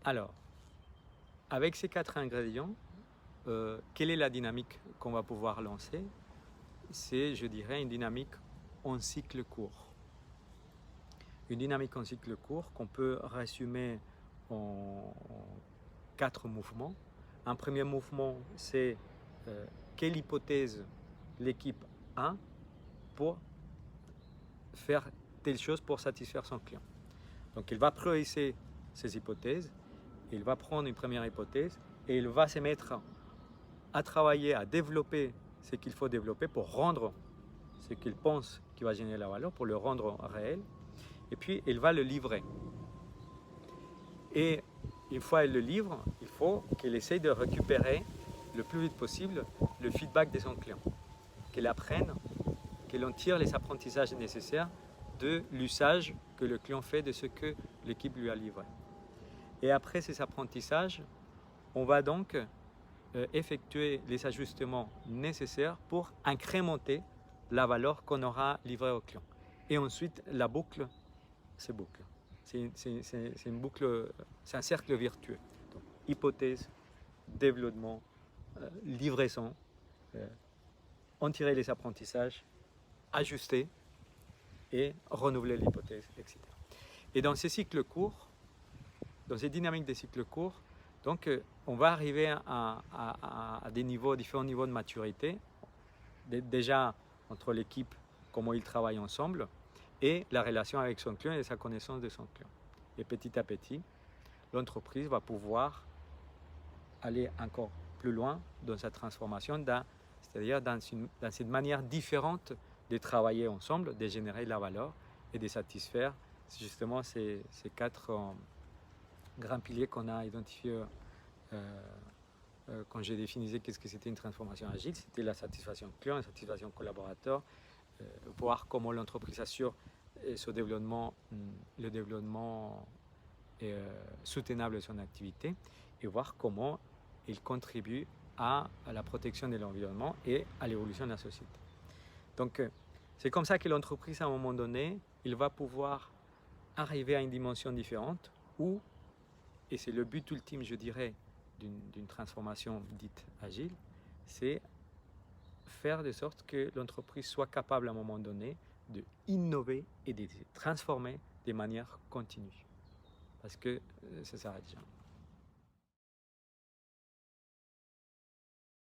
Alors, avec ces 4 ingrédients, quelle est la dynamique qu'on va pouvoir lancer? C'est, je dirais, une dynamique en cycle court. Une dynamique en cycle court qu'on peut résumer en 4 mouvements. Un premier mouvement, c'est quelle hypothèse l'équipe a pour faire telle chose pour satisfaire son client. Donc il va prioriser ses hypothèses, il va prendre une première hypothèse et il va se mettre à travailler, à développer ce qu'il faut développer pour rendre ce qu'il pense qui va générer la valeur, pour le rendre réel. Et puis il va le livrer. Et une fois qu'il le livre, il faut qu'il essaye de récupérer le plus vite possible le feedback de son client, qu'il apprenne, qu'il en tire les apprentissages nécessaires de l'usage que le client fait de ce que l'équipe lui a livré. Et après ces apprentissages, on va donc effectuer les ajustements nécessaires pour incrémenter la valeur qu'on aura livrée au client. Et ensuite, la boucle se boucle. C'est une boucle, c'est un cercle vertueux. Donc, hypothèse, développement, livraison, en tirer les apprentissages, ajuster et renouveler l'hypothèse, etc. Et dans ces cycles courts, dans ces dynamiques des cycles courts, donc on va arriver à des niveaux, différents niveaux de maturité, déjà entre l'équipe, comment ils travaillent ensemble, et la relation avec son client et sa connaissance de son client. Et petit à petit, l'entreprise va pouvoir aller encore plus loin dans sa transformation, c'est-à-dire dans cette manière différente de travailler ensemble, de générer de la valeur et de satisfaire justement ces 4 grands piliers qu'on a identifiés quand j'ai défini qu'est-ce que c'était une transformation agile. C'était la satisfaction client, la satisfaction collaborateur, voir comment l'entreprise assure le développement soutenable de son activité et voir comment il contribue à la protection de l'environnement et à l'évolution de la société. Donc, c'est comme ça que l'entreprise, à un moment donné, il va pouvoir arriver à une dimension différente où, et c'est le but ultime, je dirais, d'une transformation dite agile, c'est faire de sorte que l'entreprise soit capable à un moment donné de innover et de se transformer de manière continue. Parce que ça s'arrête jamais.